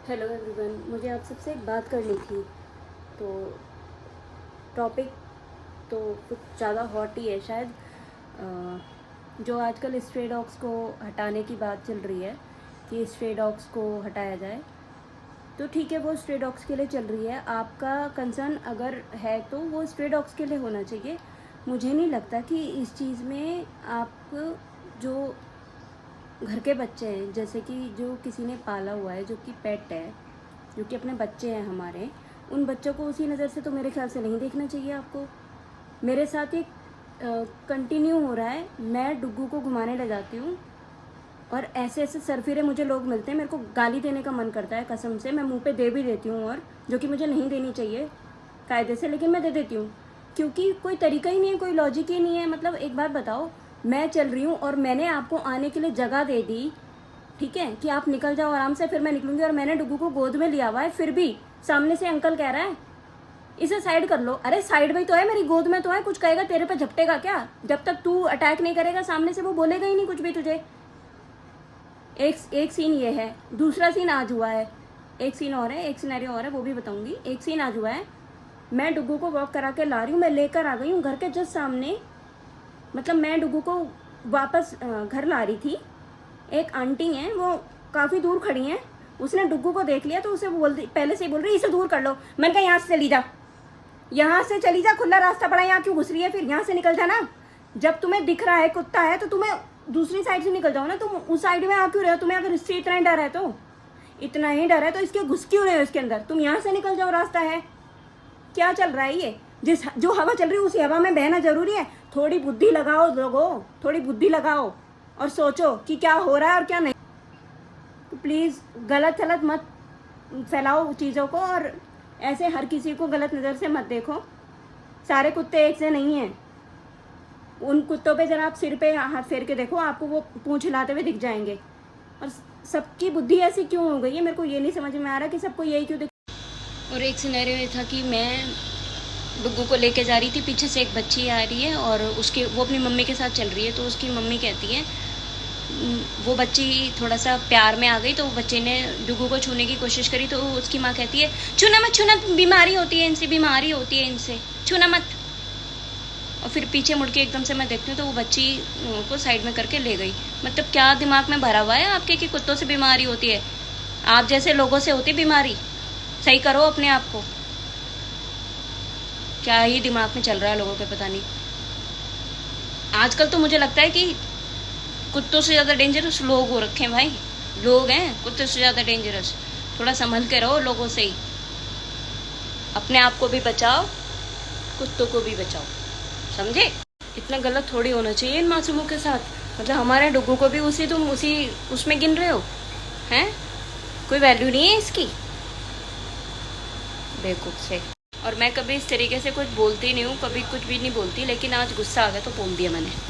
Hello everyone, मुझे आप सबसे एक बात करनी थी। तो टॉपिक तो कुछ ज़्यादा हॉट ही है शायद। जो आजकल स्ट्रे डॉग्स को हटाने की बात चल रही है कि स्ट्रे डॉग्स को हटाया जाए, तो ठीक है, वो स्ट्रे डॉग्स के लिए चल रही है। आपका कंसर्न अगर है तो वो स्ट्रे डॉग्स के लिए होना चाहिए। मुझे नहीं लगता कि इस चीज़ में आप जो घर के बच्चे हैं, जैसे कि जो किसी ने पाला हुआ है, जो कि पेट है, जो कि अपने बच्चे हैं हमारे, उन बच्चों को उसी नज़र से तो मेरे ख्याल से नहीं देखना चाहिए आपको। मेरे साथ ये कंटिन्यू हो रहा है। मैं डुग्गू को घुमाने ले जाती हूँ और ऐसे ऐसे सरफिरे मुझे लोग मिलते हैं, मेरे को गाली देने का मन करता है कसम से। मैं मुंह पे दे भी देती हूँ, और जो कि मुझे नहीं देनी चाहिए कायदे से, लेकिन मैं दे देती हूँ क्योंकि कोई तरीका ही नहीं है, कोई लॉजिक ही नहीं है। मतलब एक बात बताओ, मैं चल रही हूँ और मैंने आपको आने के लिए जगह दे दी, ठीक है, कि आप निकल जाओ आराम से, फिर मैं निकलूंगी, और मैंने डुग्गू को गोद में लिया हुआ है, फिर भी सामने से अंकल कह रहा है इसे साइड कर लो। अरे साइड में तो है, मेरी गोद में तो है, कुछ कहेगा तेरे पे झपटेगा क्या? जब तक तू अटैक नहीं करेगा सामने से, वो बोलेगा ही नहीं कुछ भी तुझे। एक सीन ये है। दूसरा सीन आज हुआ है, एक सीन और है, एक सिनेरियो और है, वो भी बताऊंगी। एक सीन आज हुआ है, मैं डुग्गू को वॉक करा के ला रही हूँ, मैं लेकर आ गई हूँ घर के जस्ट सामने। मतलब मैं डुग्गू को वापस घर ला रही थी, एक आंटी हैं, वो काफ़ी दूर खड़ी हैं, उसने डुग्गू को देख लिया तो उसे पहले से ही बोल रही इसे दूर कर लो। मैंने कहा यहाँ से चली जा, यहाँ से चली जा, खुला रास्ता पड़ा, यहाँ क्यों घुस रही है, फिर यहाँ से निकल जाना। जब तुम्हें दिख रहा है कुत्ता है तो तुम्हें दूसरी साइड से निकल जाओ ना, तुम उस साइड में आ क्यों रहे हो? तुम्हें अगर इससे इतना ही डर है तो इसके घुस क्यों रहे हो इसके अंदर? तुम यहाँ से निकल जाओ, रास्ता है। क्या चल रहा है ये? जो हवा चल रही है उसी हवा में बहना जरूरी है? थोड़ी बुद्धि लगाओ लोगों, थोड़ी बुद्धि लगाओ और सोचो कि क्या हो रहा है और क्या नहीं। तो प्लीज़ गलत सलत मत फैलाओ चीज़ों को, और ऐसे हर किसी को गलत नज़र से मत देखो। सारे कुत्ते एक से नहीं हैं। उन कुत्तों पे जरा आप सिर पे हाथ फेर के देखो, आपको वो पूंछ हिलाते हुए दिख जाएंगे। और सबकी बुद्धि ऐसी क्यों हो गई है, मेरे को ये नहीं समझ में आ रहा कि सबको यही क्यों दिख। और एक सिनेरियो ये था कि मैं डुग्गू को लेके जा रही थी, पीछे से एक बच्ची आ रही है और वो अपनी मम्मी के साथ चल रही है। तो उसकी मम्मी कहती है, वो बच्ची थोड़ा सा प्यार में आ गई, तो बच्चे ने डुग्गू को छूने की कोशिश करी, तो उसकी माँ कहती है छूना मत, छूना, बीमारी होती है इनसे, बीमारी होती है इनसे, छूना मत। और फिर पीछे मुड़ के एकदम से मैं देखती हूँ तो वो बच्ची को साइड में करके ले गई। मतलब क्या दिमाग में भरा हुआ है आपके कि कुत्तों से बीमारी होती है? आप जैसे लोगों से होती बीमारी। सही करो अपने आप को। क्या ही दिमाग में चल रहा है लोगों के, पता नहीं। आजकल तो मुझे लगता है कि कुत्तों से ज़्यादा डेंजरस लोग हो रखे हैं भाई। लोग हैं कुत्तों से ज़्यादा डेंजरस। थोड़ा संभल के रहो लोगों से ही। अपने आप को भी बचाओ, कुत्तों को भी बचाओ, समझे? इतना गलत थोड़ी होना चाहिए इन मासूमों के साथ। मतलब हमारे डुग्गू को भी तुम उसी उसमें गिन रहे हो हैं? कोई वैल्यू नहीं है इसकी, बेवकूफ़ से। और मैं कभी इस तरीके से कुछ बोलती नहीं हूँ, कभी कुछ भी नहीं बोलती, लेकिन आज गुस्सा आ गया तो बोल दिया मैंने।